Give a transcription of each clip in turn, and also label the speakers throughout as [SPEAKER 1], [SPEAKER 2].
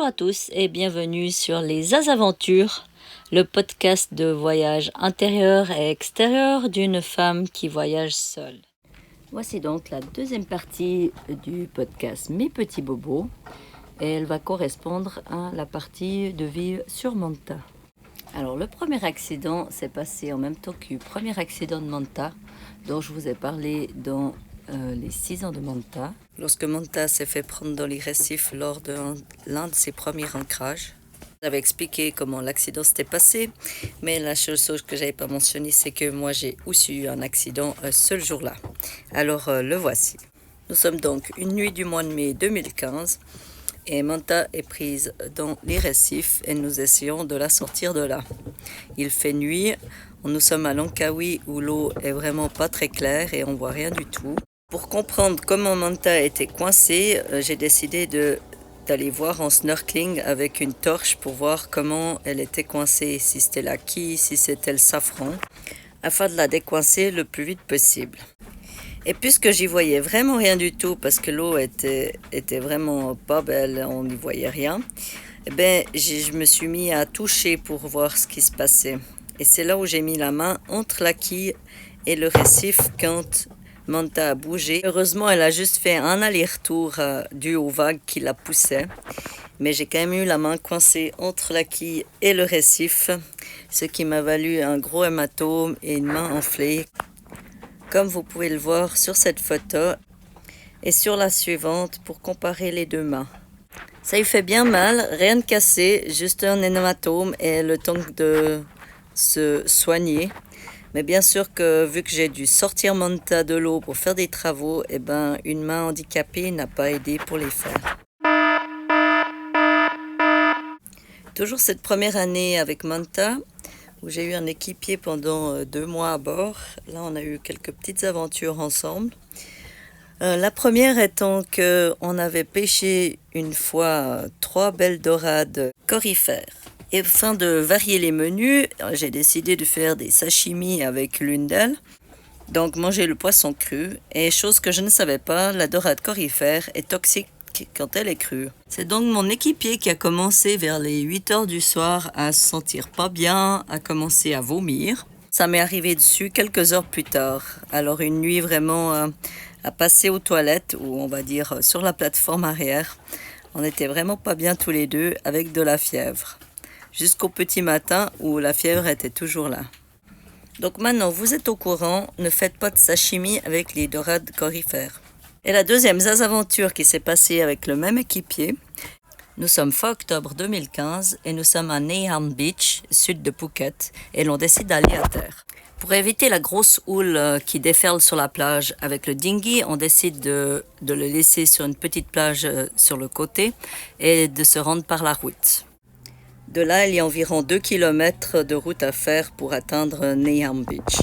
[SPEAKER 1] Bonjour à tous et bienvenue sur les Azaventures, le podcast de voyage intérieur et extérieur d'une femme qui voyage seule. Voici donc la deuxième partie du podcast Mes petits bobos et elle va correspondre à la partie de vie sur Manta. Alors le premier accident s'est passé en même temps que le premier accident de Manta dont je vous ai parlé dans les 6 ans de Manta. Lorsque Manta s'est fait prendre dans les récifs lors de l'un de ses premiers ancrages. J'avais expliqué comment l'accident s'était passé, mais la seule chose que j'avais pas mentionnée, c'est que moi j'ai aussi eu un accident ce jour-là. Alors le voici. Nous sommes donc une nuit du mois de mai 2015 et Manta est prise dans les récifs et nous essayons de la sortir de là. Il fait nuit, nous sommes à Langkawi où l'eau est vraiment pas très claire et on voit rien du tout. Pour comprendre comment Manta était coincée, j'ai décidé d'aller voir en snorkeling avec une torche pour voir comment elle était coincée, si c'était la quille, si c'était le safran, afin de la décoincer le plus vite possible. Et puisque j'y voyais vraiment rien du tout, parce que l'eau était vraiment pas belle, on n'y voyait rien, je me suis mis à toucher pour voir ce qui se passait. Et c'est là où j'ai mis la main entre la quille et le récif quand Manta a bougé. Heureusement, elle a juste fait un aller-retour dû aux vagues qui la poussaient. Mais j'ai quand même eu la main coincée entre la quille et le récif, ce qui m'a valu un gros hématome et une main enflée, comme vous pouvez le voir sur cette photo et sur la suivante pour comparer les deux mains. Ça lui fait bien mal, rien de cassé, juste un hématome et le temps de se soigner. Mais bien sûr que vu que j'ai dû sortir Manta de l'eau pour faire des travaux, une main handicapée n'a pas aidé pour les faire. Toujours cette première année avec Manta, où j'ai eu un équipier pendant 2 mois à bord. Là, on a eu quelques petites aventures ensemble. La première étant qu'on avait pêché une fois 3 belles dorades corifères. Et afin de varier les menus, j'ai décidé de faire des sashimi avec l'une d'elles. Donc manger le poisson cru. Et chose que je ne savais pas, la dorade corifère est toxique quand elle est crue. C'est donc mon équipier qui a commencé vers les 8 heures du soir à se sentir pas bien, à commencer à vomir. Ça m'est arrivé dessus quelques heures plus tard. Alors une nuit vraiment à passer aux toilettes, ou on va dire sur la plateforme arrière. On n'était vraiment pas bien tous les deux avec de la fièvre. Jusqu'au petit matin où la fièvre était toujours là. Donc maintenant, vous êtes au courant, ne faites pas de sashimi avec les dorades corifères. Et la deuxième aventure qui s'est passée avec le même équipier, nous sommes fin octobre 2015 et nous sommes à Neyhan Beach, sud de Phuket, et l'on décide d'aller à terre. Pour éviter la grosse houle qui déferle sur la plage avec le dinghy, on décide de le laisser sur une petite plage sur le côté et de se rendre par la route. De là, il y a environ 2 km de route à faire pour atteindre Neyhan Beach.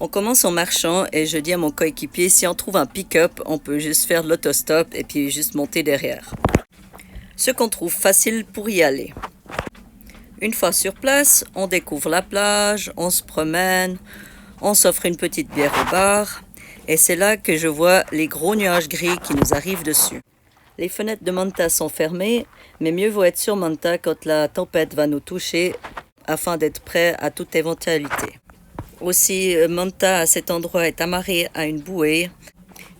[SPEAKER 1] On commence en marchant et je dis à mon coéquipier, si on trouve un pick-up, on peut juste faire l'autostop et puis juste monter derrière. Ce qu'on trouve facile pour y aller. Une fois sur place, on découvre la plage, on se promène, on s'offre une petite bière au bar et c'est là que je vois les gros nuages gris qui nous arrivent dessus. Les fenêtres de Manta sont fermées, mais mieux vaut être sur Manta quand la tempête va nous toucher afin d'être prêt à toute éventualité. Aussi, Manta à cet endroit est amarré à une bouée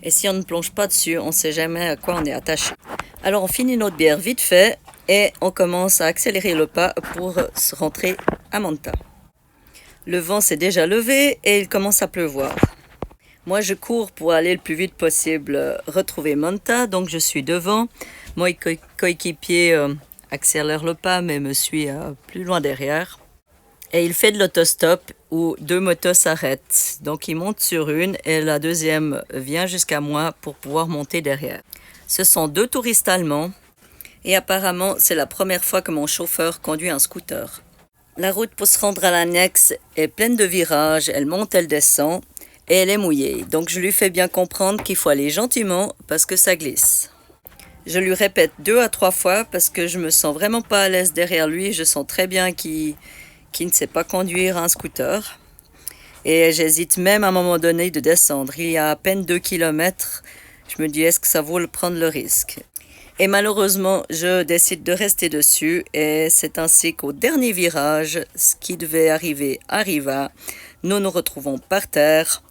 [SPEAKER 1] et si on ne plonge pas dessus, on ne sait jamais à quoi on est attaché. Alors on finit notre bière vite fait et on commence à accélérer le pas pour se rentrer à Manta. Le vent s'est déjà levé et il commence à pleuvoir. Moi, je cours pour aller le plus vite possible retrouver Manta, donc je suis devant. Mon coéquipier accélère le pas, mais me suit plus loin derrière. Et il fait de l'autostop où 2 motos s'arrêtent. Donc il monte sur une et la deuxième vient jusqu'à moi pour pouvoir monter derrière. Ce sont 2 touristes allemands et apparemment c'est la première fois que mon chauffeur conduit un scooter. La route pour se rendre à l'annexe est pleine de virages, elle monte, elle descend. Et elle est mouillée, donc je lui fais bien comprendre qu'il faut aller gentiment parce que ça glisse. Je lui répète 2 à 3 fois parce que je me sens vraiment pas à l'aise derrière lui, je sens très bien qu'il ne sait pas conduire un scooter. Et j'hésite même à un moment donné de descendre. Il y a à peine 2 km, je me dis est-ce que ça vaut prendre le risque. Et malheureusement, je décide de rester dessus et c'est ainsi qu'au dernier virage, ce qui devait arriver arriva. Nous nous retrouvons par terre,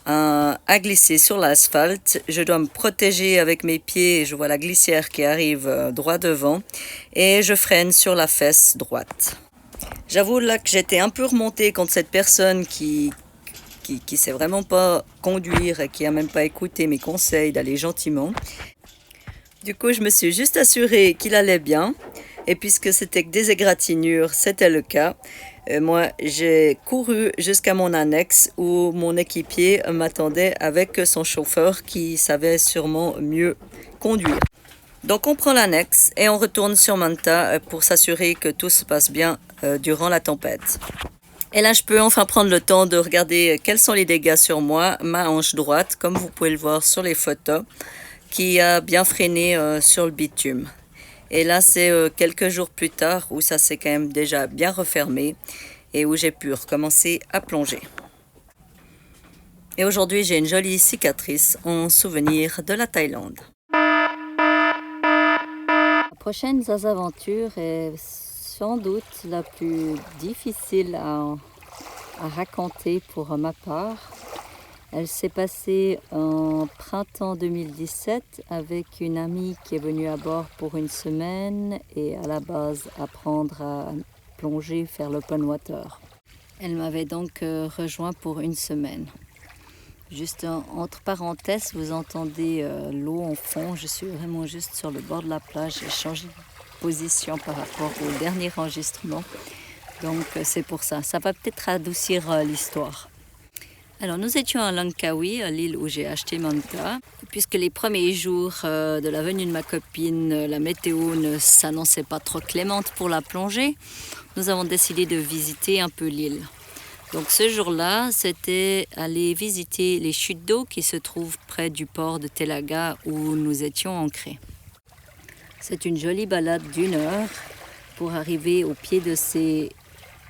[SPEAKER 1] à glisser sur l'asphalte. Je dois me protéger avec mes pieds et je vois la glissière qui arrive droit devant et je freine sur la fesse droite. J'avoue là que j'étais un peu remontée contre cette personne qui sait vraiment pas conduire et qui a même pas écouté mes conseils d'aller gentiment. Du coup, je me suis juste assurée qu'il allait bien. Et puisque c'était que des égratignures, c'était le cas. Moi, j'ai couru jusqu'à mon annexe où mon équipier m'attendait avec son chauffeur qui savait sûrement mieux conduire. Donc, on prend l'annexe et on retourne sur Manta pour s'assurer que tout se passe bien durant la tempête. Et là, je peux enfin prendre le temps de regarder quels sont les dégâts sur moi. Ma hanche droite, comme vous pouvez le voir sur les photos, qui a bien freiné sur le bitume. Et là, c'est quelques jours plus tard où ça s'est quand même déjà bien refermé et où j'ai pu recommencer à plonger. Et aujourd'hui, j'ai une jolie cicatrice en souvenir de la Thaïlande. La prochaine aventure est sans doute la plus difficile à raconter pour ma part. Elle s'est passée en printemps 2017 avec une amie qui est venue à bord pour une semaine et à la base apprendre à plonger, faire l'open water. Elle m'avait donc rejoint pour une semaine. Juste entre parenthèses, vous entendez l'eau en fond. Je suis vraiment juste sur le bord de la plage. J'ai changé de position par rapport au dernier enregistrement. Donc c'est pour ça. Ça va peut-être adoucir l'histoire. Alors nous étions à Langkawi, à l'île où j'ai acheté Manta. Puisque les premiers jours de la venue de ma copine, la météo ne s'annonçait pas trop clémente pour la plongée, nous avons décidé de visiter un peu l'île. Donc ce jour-là, c'était aller visiter les chutes d'eau qui se trouvent près du port de Telaga où nous étions ancrés. C'est une jolie balade d'1 heure pour arriver au pied de ces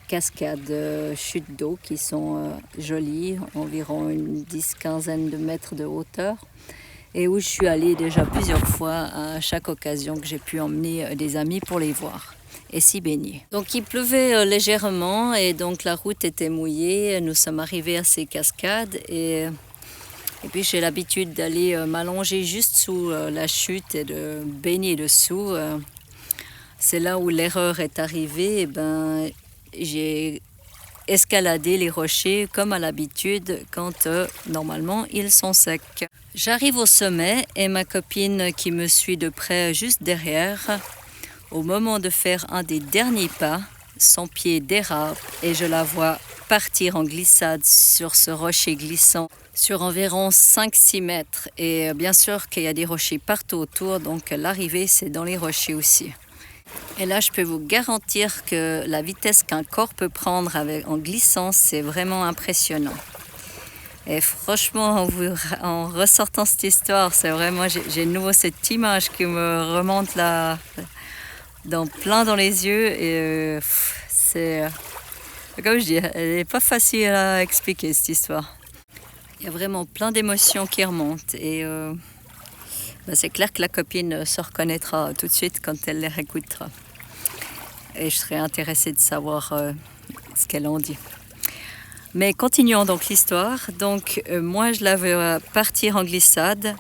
[SPEAKER 1] cascades, chutes d'eau qui sont jolies, environ une 10-15 de mètres de hauteur, et où je suis allée déjà plusieurs fois à chaque occasion que j'ai pu emmener des amis pour les voir et s'y baigner. Donc il pleuvait légèrement et donc la route était mouillée. Nous sommes arrivés à ces cascades et puis j'ai l'habitude d'aller m'allonger juste sous la chute et de baigner dessous. C'est là où l'erreur est arrivée. J'ai escaladé les rochers comme à l'habitude quand normalement ils sont secs. J'arrive au sommet et ma copine qui me suit de près juste derrière, au moment de faire un des derniers pas, son pied dérape et je la vois partir en glissade sur ce rocher glissant sur environ 5-6 mètres. Et bien sûr qu'il y a des rochers partout autour, donc l'arrivée c'est dans les rochers aussi. Et là, je peux vous garantir que la vitesse qu'un corps peut prendre en glissant, c'est vraiment impressionnant. Et franchement, en ressortant cette histoire, c'est vraiment, j'ai de nouveau cette image qui me remonte là, plein dans les yeux. Et c'est, comme je dis, elle n'est pas facile à expliquer cette histoire. Il y a vraiment plein d'émotions qui remontent. Et c'est clair que la copine se reconnaîtra tout de suite quand elle les réécoutera. Et je serais intéressée de savoir ce qu'elle en dit. Mais continuons donc l'histoire. Donc moi je la veux partir en glissade.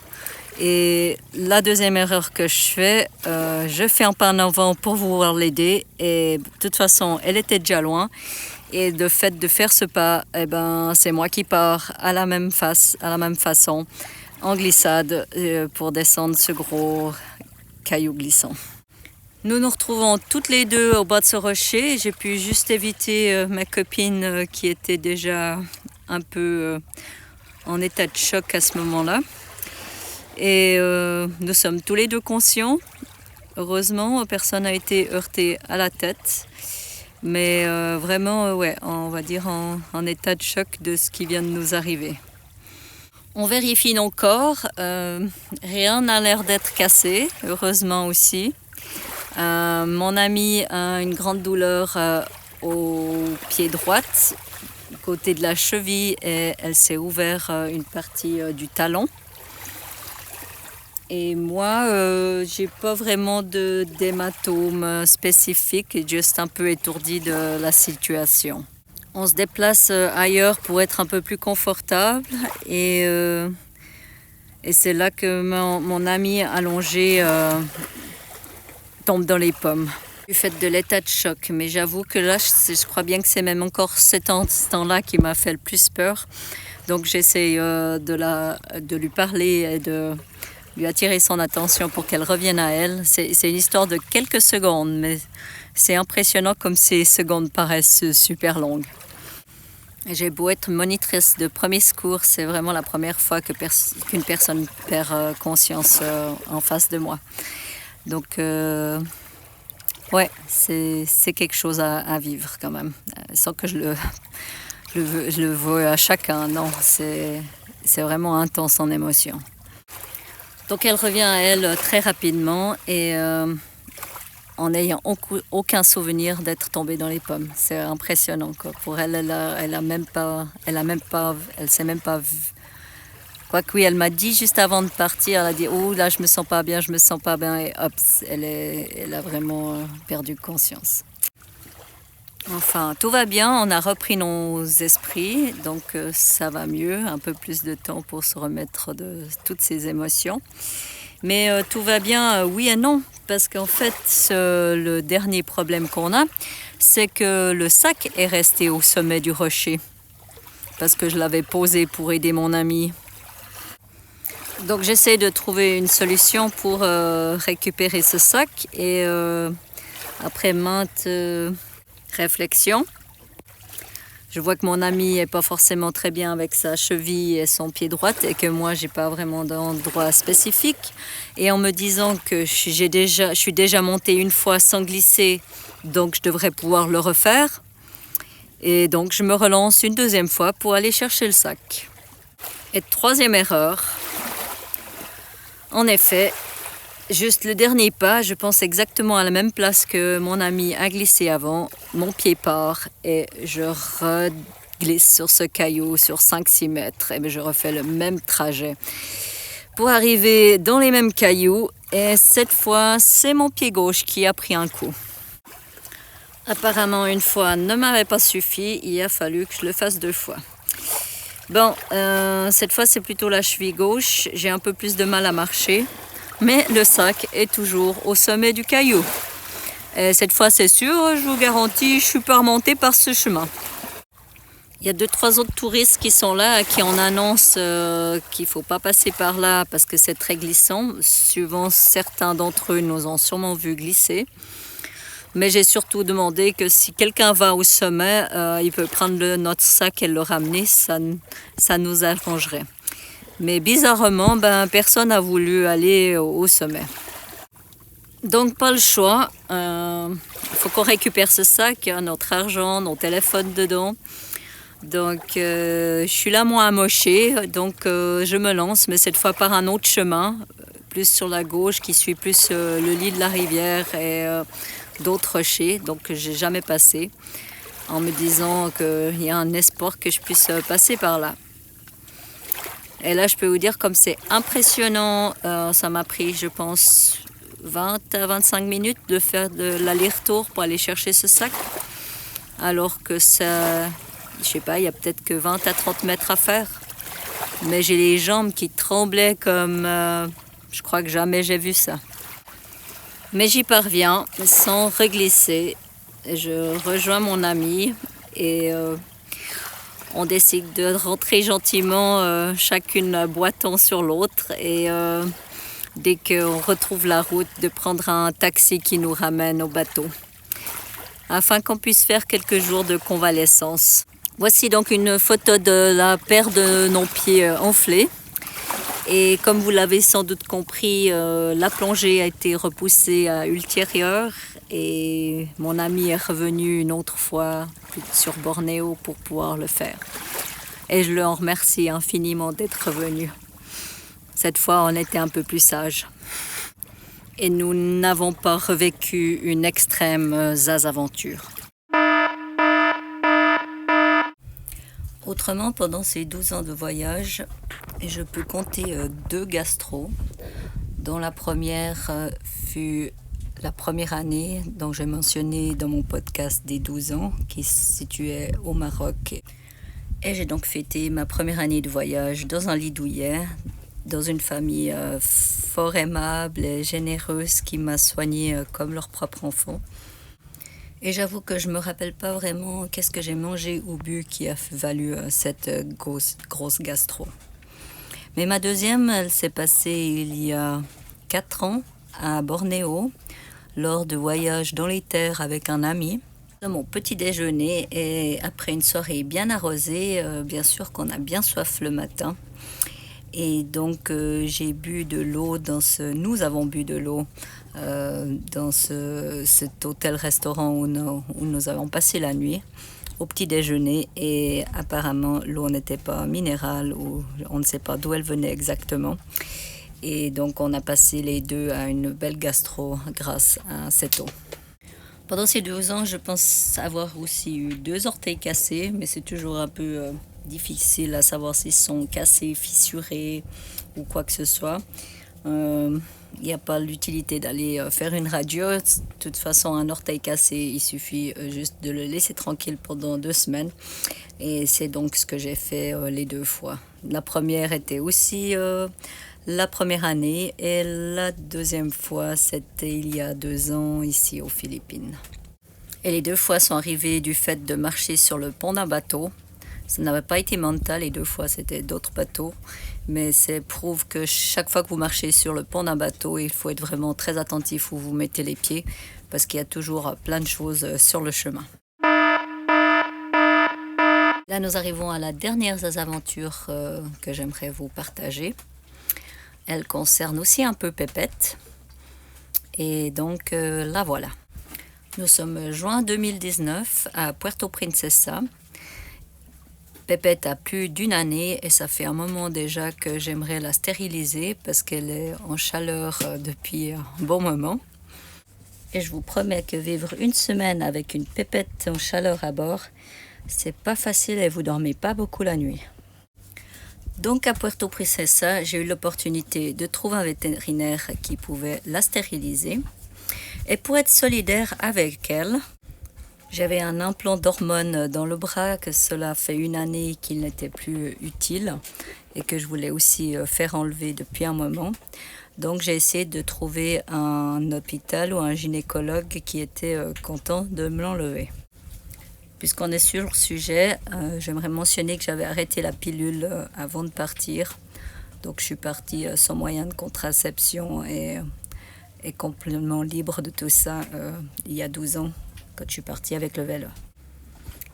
[SPEAKER 1] Et la deuxième erreur que je fais un pas en avant pour vouloir l'aider. Et de toute façon, elle était déjà loin. Et de fait de faire ce pas, c'est moi qui pars à la même façon, en glissade, pour descendre ce gros caillou glissant. Nous nous retrouvons toutes les deux au bas de ce rocher. J'ai pu juste éviter ma copine qui était déjà un peu en état de choc à ce moment-là. Et nous sommes tous les deux conscients. Heureusement, personne n'a été heurté à la tête. Mais vraiment, on va dire en état de choc de ce qui vient de nous arriver. On vérifie nos corps. Rien n'a l'air d'être cassé, heureusement aussi. Mon amie a une grande douleur au pied droit, côté de la cheville, et elle s'est ouvert une partie du talon. Et moi, j'ai pas vraiment d'hématome spécifique, juste un peu étourdie de la situation. On se déplace ailleurs pour être un peu plus confortable et c'est là que mon ami allongé tombe dans les pommes. Du fait de l'état de choc, mais j'avoue que là, je crois bien que c'est même encore ce temps-là qui m'a fait le plus peur. Donc j'essaie de lui parler et de lui attirer son attention pour qu'elle revienne à elle. C'est une histoire de quelques secondes, mais c'est impressionnant comme ces secondes paraissent super longues. J'ai beau être monitrice de premier secours, c'est vraiment la première fois qu'une personne perd conscience en face de moi. Donc, ouais, c'est quelque chose à vivre quand même, sans que je le veux à chacun. Non, c'est vraiment intense en émotion. Donc, elle revient à elle très rapidement et en n'ayant aucun souvenir d'être tombée dans les pommes. C'est impressionnant, quoi. Pour elle, elle s'est même pas vue. Quoique oui, elle m'a dit juste avant de partir, elle a dit « Oh là, je me sens pas bien, je me sens pas bien » et hop, elle a vraiment perdu conscience. Enfin, tout va bien, on a repris nos esprits, donc ça va mieux, un peu plus de temps pour se remettre de toutes ces émotions. Mais tout va bien, oui et non, parce qu'en fait, le dernier problème qu'on a, c'est que le sac est resté au sommet du rocher, parce que je l'avais posé pour aider mon ami. Donc j'essaie de trouver une solution pour récupérer ce sac et après maintes réflexions, je vois que mon ami n'est pas forcément très bien avec sa cheville et son pied droit et que moi, j'ai pas vraiment d'endroit spécifique. Et en me disant que je suis déjà montée une fois sans glisser, donc je devrais pouvoir le refaire. Et donc, je me relance une deuxième fois pour aller chercher le sac. Et troisième erreur, en effet, juste le dernier pas, je pense exactement à la même place que mon ami a glissé avant. Mon pied part et je reglisse sur ce caillou sur 5-6 mètres. Et je refais le même trajet pour arriver dans les mêmes cailloux. Et cette fois, c'est mon pied gauche qui a pris un coup. Apparemment, une fois ne m'avait pas suffi. Il a fallu que je le fasse 2 fois. Bon, cette fois, c'est plutôt la cheville gauche. J'ai un peu plus de mal à marcher. Mais le sac est toujours au sommet du caillou. Et cette fois, c'est sûr, je vous garantis, je ne suis pas remontée par ce chemin. Il y a 2-3 autres touristes qui sont là, à qui on annonce qu'il ne faut pas passer par là parce que c'est très glissant. Souvent, certains d'entre eux nous ont sûrement vu glisser. Mais j'ai surtout demandé que si quelqu'un va au sommet, il peut prendre notre sac et le ramener, ça nous arrangerait. Mais bizarrement, personne n'a voulu aller au sommet. Donc pas le choix, il faut qu'on récupère ce sac, notre argent, nos téléphones dedans. Donc je suis là moi amochée, donc je me lance, mais cette fois par un autre chemin, plus sur la gauche, qui suit plus le lit de la rivière et d'autres rochers, donc que j'ai jamais passé, en me disant qu'il y a un espoir que je puisse passer par là. Et là, je peux vous dire, comme c'est impressionnant, ça m'a pris, je pense, 20 à 25 minutes de faire de l'aller-retour pour aller chercher ce sac. Alors que ça, je sais pas, il y a peut-être que 20 à 30 mètres à faire. Mais j'ai les jambes qui tremblaient comme, je crois que jamais j'ai vu ça. Mais j'y parviens sans reglisser. Je rejoins mon ami et on décide de rentrer gentiment, chacune boitant sur l'autre. Et dès qu'on retrouve la route, de prendre un taxi qui nous ramène au bateau, afin qu'on puisse faire quelques jours de convalescence. Voici donc une photo de la paire de nos pieds enflés. Et comme vous l'avez sans doute compris, la plongée a été repoussée à ultérieure et mon ami est revenu une autre fois sur Bornéo pour pouvoir le faire. Et je le en remercie infiniment d'être revenu. Cette fois, on était un peu plus sages. Et nous n'avons pas revécu une extrême aventure. Autrement, pendant ces 12 ans de voyage, je peux compter 2 gastros. dont la première fut la première année dont j'ai mentionné dans mon podcast des 12 ans, qui se situait au Maroc. Et j'ai donc fêté ma première année de voyage dans un lit douillet, dans une famille fort aimable et généreuse qui m'a soignée comme leur propre enfant. Et j'avoue que je ne me rappelle pas vraiment qu'est-ce que j'ai mangé ou bu qui a valu cette grosse gastro. Mais ma deuxième, elle s'est passée il y a 4 ans à Bornéo, lors de voyages dans les terres avec un ami. Mon petit déjeuner et après une soirée bien arrosée, bien sûr qu'on a bien soif le matin. Et donc j'ai bu de l'eau nous avons bu de l'eau dans cet hôtel-restaurant où nous avons passé la nuit au petit déjeuner, et apparemment l'eau n'était pas minérale ou on ne sait pas d'où elle venait exactement. Et donc on a passé les deux à une belle gastro grâce à cette eau. Pendant ces 12 ans, je pense avoir aussi eu 2 orteils cassés, mais c'est toujours un peu difficile à savoir s'ils sont cassés, fissurés ou quoi que ce soit. Il n'y a pas l'utilité d'aller faire une radio. De toute façon, un orteil cassé, il suffit juste de le laisser tranquille pendant 2 semaines. Et c'est donc ce que j'ai fait les 2 fois. La première était aussi la première année, et la deuxième fois, c'était il y a 2 ans ici aux Philippines. Et les 2 fois sont arrivées du fait de marcher sur le pont d'un bateau. Ça n'avait pas été Manta, les 2 fois c'était d'autres bateaux, mais ça prouve que chaque fois que vous marchez sur le pont d'un bateau, il faut être vraiment très attentif où vous mettez les pieds, parce qu'il y a toujours plein de choses sur le chemin. Là, nous arrivons à la dernière aventure que j'aimerais vous partager. Elle concerne aussi un peu Pépette. Et donc, la voilà. Nous sommes juin 2019 à Puerto Princesa. Pépette a plus d'1 année et ça fait un moment déjà que j'aimerais la stériliser parce qu'elle est en chaleur depuis un bon moment. Et je vous promets que vivre 1 semaine avec une Pépette en chaleur à bord, c'est pas facile et vous dormez pas beaucoup la nuit. Donc à Puerto Princesa, j'ai eu l'opportunité de trouver un vétérinaire qui pouvait la stériliser. Et pour être solidaire avec elle, j'avais un implant d'hormones dans le bras, que cela fait 1 année qu'il n'était plus utile et que je voulais aussi faire enlever depuis un moment. Donc j'ai essayé de trouver un hôpital ou un gynécologue qui était content de me l'enlever. Puisqu'on est sur le sujet, j'aimerais mentionner que j'avais arrêté la pilule avant de partir. Donc je suis partie sans moyen de contraception et complètement libre de tout ça il y a 12 ans, quand je suis partie avec le vélo.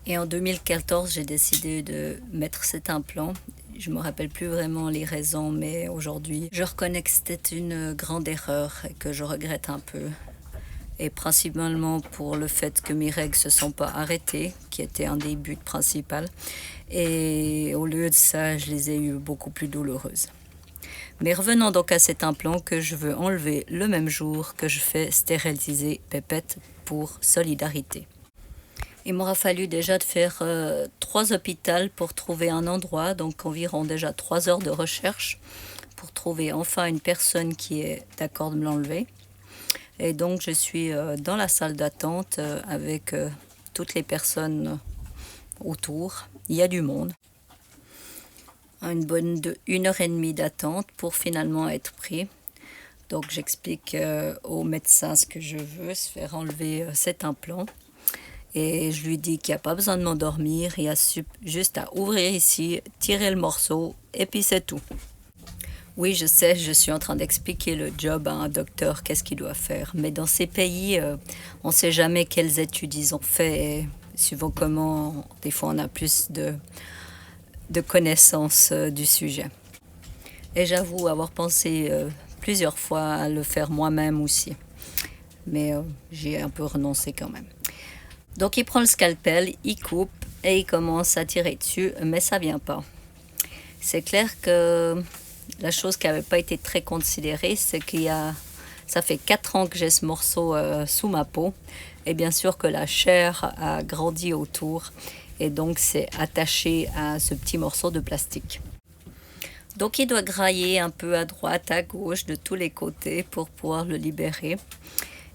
[SPEAKER 1] Et en 2014, j'ai décidé de mettre cet implant. Je ne me rappelle plus vraiment les raisons, mais aujourd'hui, je reconnais que c'était une grande erreur et que je regrette un peu. Et principalement pour le fait que mes règles ne se sont pas arrêtées, qui était un des buts principaux. Et au lieu de ça, je les ai eues beaucoup plus douloureuses. Mais revenons donc à cet implant que je veux enlever le même jour que je fais stériliser Pépette pour solidarité. Il m'aura fallu déjà de faire 3 hôpitaux pour trouver un endroit, donc environ déjà 3 heures de recherche pour trouver enfin une personne qui est d'accord de me l'enlever. Et donc je suis dans la salle d'attente avec toutes les personnes autour. Il y a du monde. Une bonne 1h30 d'attente pour finalement être pris. Donc j'explique au médecin ce que je veux, se faire enlever cet implant. Et je lui dis qu'il n'y a pas besoin de m'endormir, il y a juste à ouvrir ici, tirer le morceau et puis c'est tout. Oui, je sais, je suis en train d'expliquer le job à un docteur, qu'est-ce qu'il doit faire. Mais dans ces pays, on ne sait jamais quelles études ils ont fait. Et suivant comment, des fois, on a plus de connaissances du sujet. Et j'avoue avoir pensé plusieurs fois à le faire moi-même aussi. Mais j'ai un peu renoncé quand même. Donc il prend le scalpel, il coupe et il commence à tirer dessus, mais ça ne vient pas. C'est clair que la chose qui n'avait pas été très considérée, c'est ça fait 4 ans que j'ai ce morceau sous ma peau. Et bien sûr que la chair a grandi autour. Et donc c'est attaché à ce petit morceau de plastique. Donc il doit grailler un peu à droite, à gauche, de tous les côtés pour pouvoir le libérer.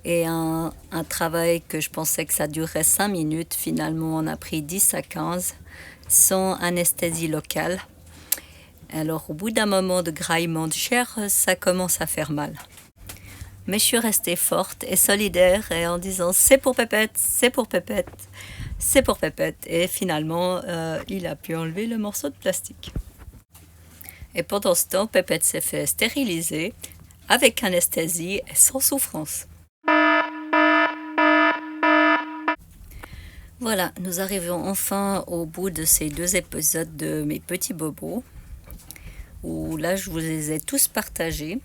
[SPEAKER 1] Et un travail que je pensais que ça durerait 5 minutes, finalement on a pris 10 à 15 sans anesthésie locale. Alors au bout d'un moment de graillement de chair, ça commence à faire mal. Mais je suis restée forte et solidaire et en disant c'est pour Pépette, c'est pour Pépette, c'est pour Pépette. Et finalement, il a pu enlever le morceau de plastique. Et pendant ce temps, Pépette s'est fait stériliser avec anesthésie et sans souffrance. Voilà, nous arrivons enfin au bout de ces 2 épisodes de mes petits bobos, où là je vous les ai tous partagés,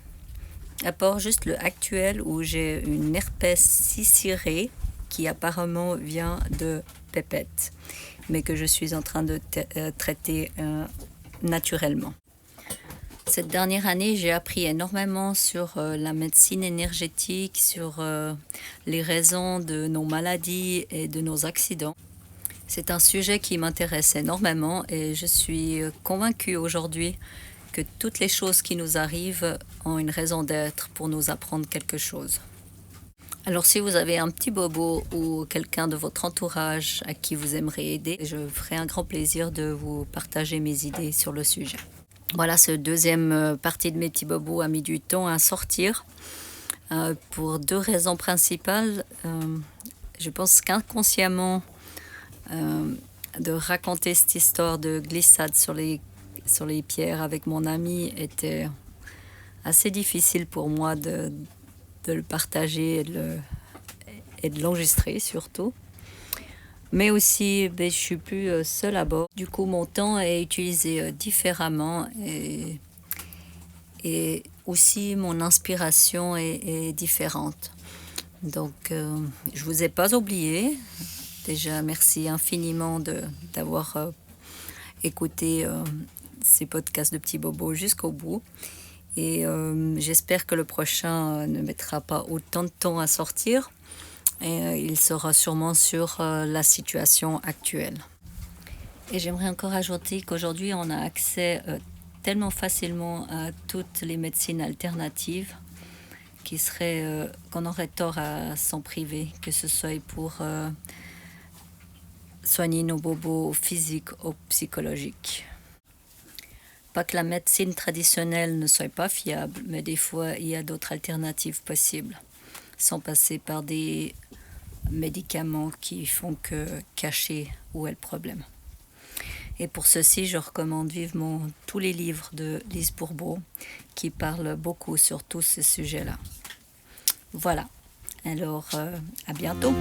[SPEAKER 1] à part juste le actuel où j'ai une herpès cicirée qui apparemment vient de Pépette, mais que je suis en train de traiter naturellement. Cette dernière année, j'ai appris énormément sur la médecine énergétique, sur les raisons de nos maladies et de nos accidents. C'est un sujet qui m'intéresse énormément et je suis convaincue aujourd'hui que toutes les choses qui nous arrivent ont une raison d'être pour nous apprendre quelque chose. Alors si vous avez un petit bobo ou quelqu'un de votre entourage à qui vous aimeriez aider, je ferai un grand plaisir de vous partager mes idées sur le sujet. Voilà, ce deuxième partie de mes petits bobos a mis du temps à sortir pour 2 raisons principales. Je pense qu'inconsciemment, de raconter cette histoire de glissade sur les pierres avec mon ami était assez difficile pour moi de le partager et de l'enregistrer surtout. Mais aussi, je suis plus seule à bord. Du coup, mon temps est utilisé différemment et aussi mon inspiration est différente. Donc, je vous ai pas oublié. Déjà, merci infiniment d'avoir écouté ces podcasts de petits bobos jusqu'au bout. Et j'espère que le prochain ne mettra pas autant de temps à sortir. Et il sera sûrement sur la situation actuelle. Et j'aimerais encore ajouter qu'aujourd'hui, on a accès tellement facilement à toutes les médecines alternatives qu'on aurait tort à s'en priver, que ce soit pour soigner nos bobos physiques ou psychologiques. Pas que la médecine traditionnelle ne soit pas fiable, mais des fois, il y a d'autres alternatives possibles, sans passer par des médicaments qui font que cacher où est le problème. Et pour ceci, je recommande vivement tous les livres de Lise Bourbeau qui parlent beaucoup sur tous ces sujets-là. Voilà, alors à bientôt.